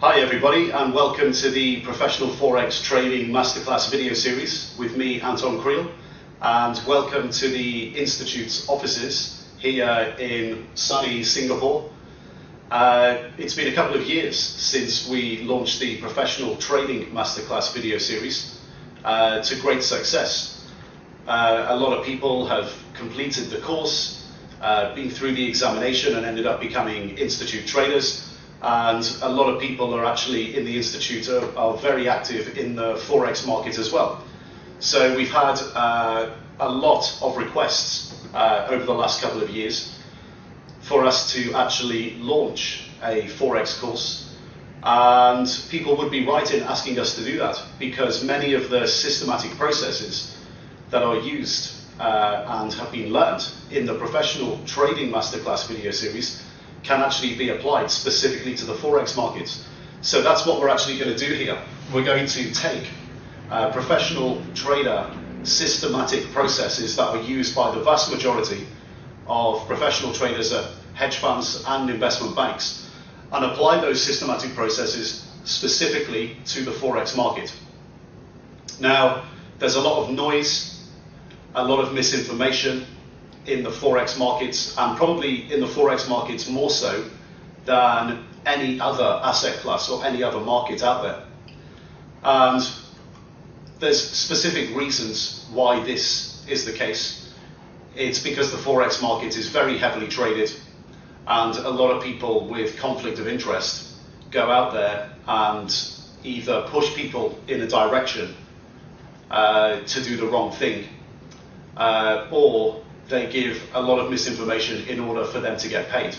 Hi everybody, and welcome to the Professional Forex Trading Masterclass video series with me, Anton Creel, and welcome to the Institute's offices here in sunny Singapore. It's been a couple of years since we launched the Professional Trading Masterclass video series to great success. A lot of people have completed the course, been through the examination and ended up becoming Institute traders. And a lot of people are actually in the Institute are very active in the Forex market as well. So we've had a lot of requests over the last couple of years for us to actually launch a Forex course. And people would be right in asking us to do that because many of the systematic processes that are used and have been learned in the Professional Trading Masterclass video series can actually be applied specifically to the Forex markets. So that's what we're actually going to do here. We're going to take professional trader systematic processes that are used by the vast majority of professional traders at hedge funds and investment banks and apply those systematic processes specifically to the Forex market. Now, there's a lot of noise, a lot of misinformation in the Forex markets, and probably in the Forex markets more so than any other asset class or any other market out there. And there's specific reasons why this is the case. It's because the Forex market is very heavily traded, and a lot of people with conflict of interest go out there and either push people in a direction to do the wrong thing, or they give a lot of misinformation in order for them to get paid.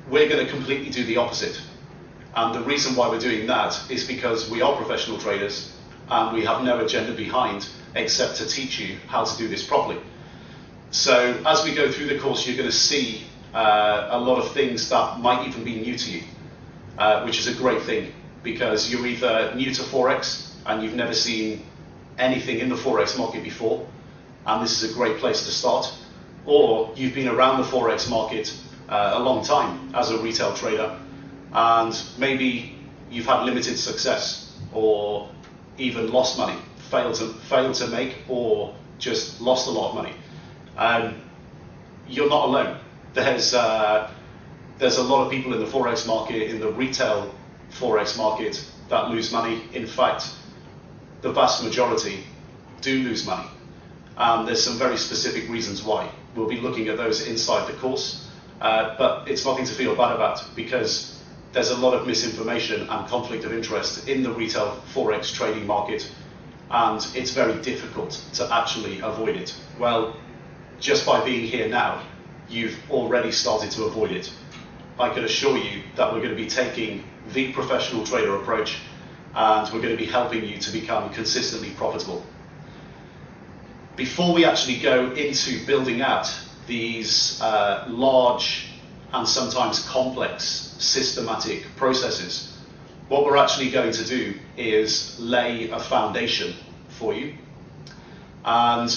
We're going to completely do the opposite. And the reason why we're doing that is because we are professional traders and we have no agenda behind except to teach you how to do this properly. So as we go through the course, you're going to see a lot of things that might even be new to you, which is a great thing because you're either new to Forex and you've never seen anything in the Forex market before, and this is a great place to start, or you've been around the Forex market a long time as a retail trader, and maybe you've had limited success, or even lost money, failed to make, or just lost a lot of money. You're not alone. There's a lot of people in the Forex market, in the retail Forex market, that lose money. In fact, the vast majority do lose money. And there's some very specific reasons why. We'll be looking at those inside the course, but it's nothing to feel bad about because there's a lot of misinformation and conflict of interest in the retail Forex trading market, and it's very difficult to actually avoid it. Well, just by being here now, you've already started to avoid it. I can assure you that we're going to be taking the professional trader approach, and we're going to be helping you to become consistently profitable. Before we actually go into building out these large and sometimes complex systematic processes, what we're actually going to do is lay a foundation for you. And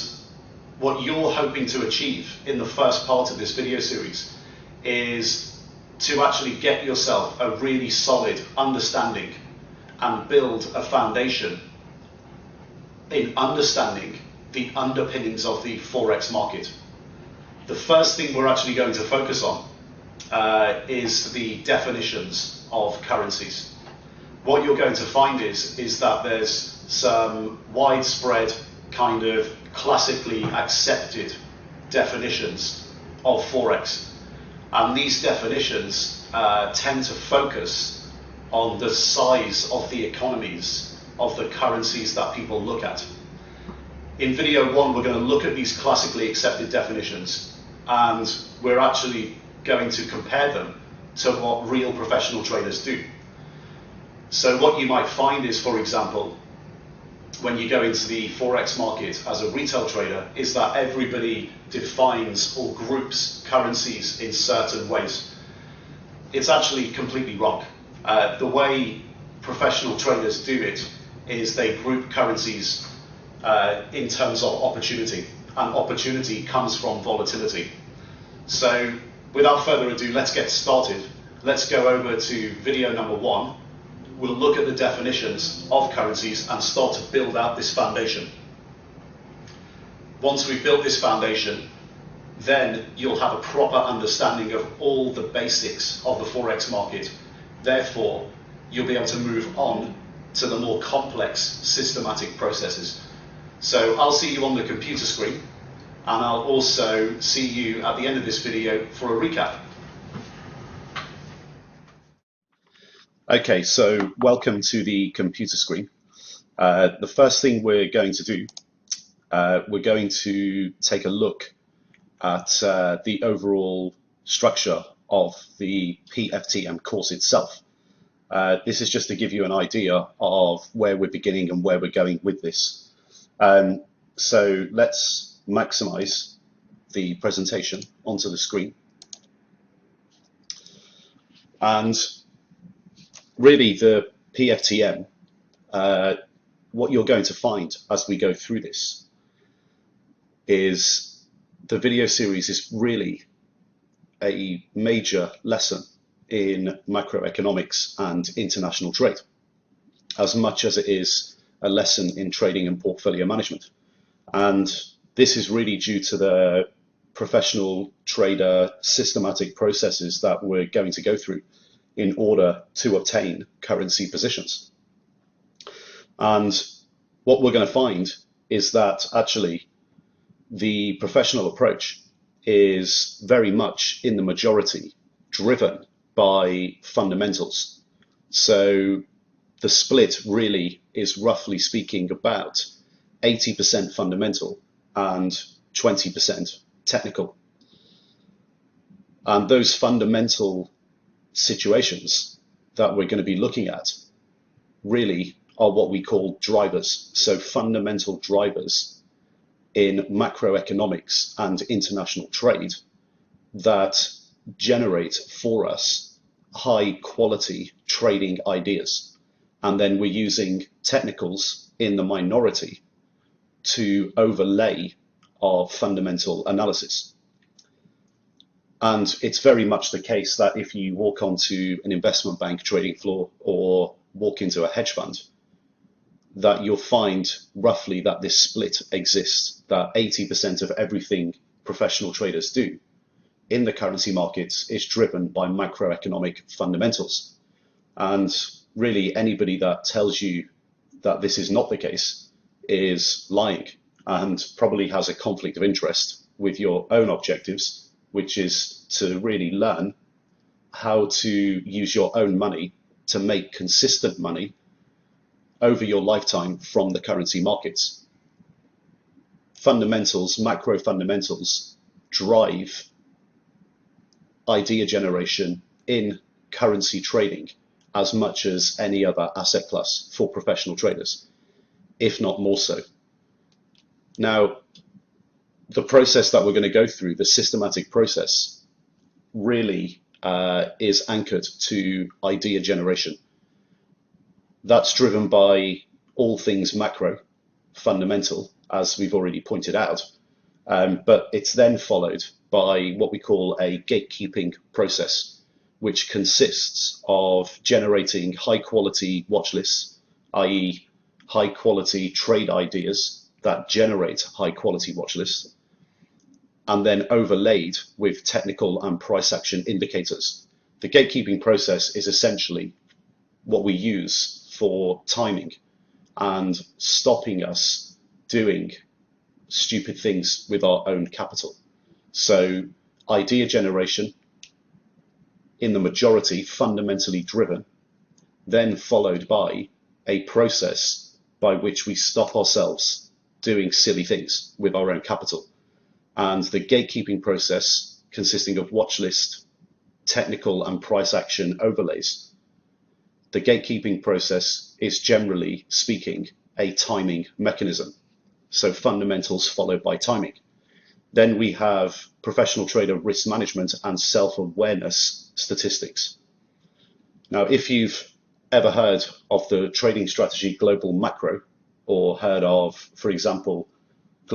what you're hoping to achieve in the first part of this video series is to actually get yourself a really solid understanding and build a foundation in understanding the underpinnings of the Forex market. The first thing we're actually going to focus on is the definitions of currencies. What you're going to find is that there's some widespread kind of classically accepted definitions of Forex. And these definitions tend to focus on the size of the economies of the currencies that people look at. In video one, we're going to look at these classically accepted definitions, and we're actually going to compare them to what real professional traders do. So what you might find is, for example, when you go into the Forex market as a retail trader, is that everybody defines or groups currencies in certain ways. It's actually completely wrong. The way professional traders do it is they group currencies in terms of opportunity, and opportunity comes from volatility. So without further ado, let's get started let's go over to video number 1. We'll look at the definitions of currencies and start to build out this foundation. Once we've built this foundation, then you'll have a proper understanding of all the basics of the Forex market. Therefore, you'll be able to move on to the more complex systematic processes. So I'll see you on the computer screen, and I'll also see you at the end of this video for a recap. Okay, so welcome to the computer screen. The first thing we're going to do, we're going to take a look at the overall structure of the PFTM course itself. This is just to give you an idea of where we're beginning and where we're going with this. So let's maximize the presentation onto the screen. And really the PFTM, what you're going to find as we go through this is the video series is really a major lesson in macroeconomics and international trade, as much as it is a lesson in trading and portfolio management. And this is really due to the professional trader systematic processes that we're going to go through in order to obtain currency positions. And what we're going to find is that actually the professional approach is very much in the majority driven by fundamentals. So the split really is, roughly speaking, about 80% fundamental and 20% technical. And those fundamental situations that we're going to be looking at really are what we call drivers. So fundamental drivers in macroeconomics and international trade that generate for us high quality trading ideas. And then we're using technicals in the minority to overlay our fundamental analysis. And it's very much the case that if you walk onto an investment bank trading floor or walk into a hedge fund, that you'll find roughly that this split exists, that 80% of everything professional traders do in the currency markets is driven by macroeconomic fundamentals. And really anybody that tells you that this is not the case is lying and probably has a conflict of interest with your own objectives, which is to really learn how to use your own money to make consistent money over your lifetime from the currency markets. Fundamentals, macro fundamentals, drive idea generation in currency trading as much as any other asset class for professional traders, if not more so. Now, the process that we're going to go through, the systematic process, really is anchored to idea generation. That's driven by all things macro, fundamental, as we've already pointed out, but it's then followed by what we call a gatekeeping process, which consists of generating high quality watch lists, i.e. high quality trade ideas that generate high quality watch lists, and then overlaid with technical and price action indicators. The gatekeeping process is essentially what we use for timing and stopping us doing stupid things with our own capital. So idea generation, in the majority, fundamentally driven, then followed by a process by which we stop ourselves doing silly things with our own capital. And the gatekeeping process, consisting of watch list, technical and price action overlays, the gatekeeping process is, generally speaking, a timing mechanism. So fundamentals followed by timing. Then we have professional trader risk management and self-awareness statistics. Now, if you've ever heard of the trading strategy global macro, or heard of, for example,